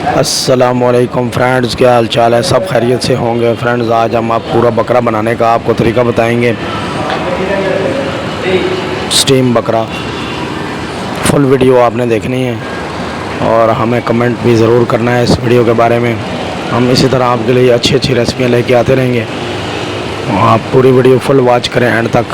अस्सलामुअलैकुम फ्रेंड्स, क्या हाल चाल है? सब खैरियत से होंगे फ्रेंड्स। आज हम आप पूरा बकरा बनाने का आपको तरीका बताएंगे। स्टीम बकरा, फुल वीडियो आपने देखनी है और हमें कमेंट भी ज़रूर करना है इस वीडियो के बारे में। हम इसी तरह आपके लिए अच्छी अच्छी रेसिपियाँ लेके आते रहेंगे। आप पूरी वीडियो फुल वॉच करें एंड तक।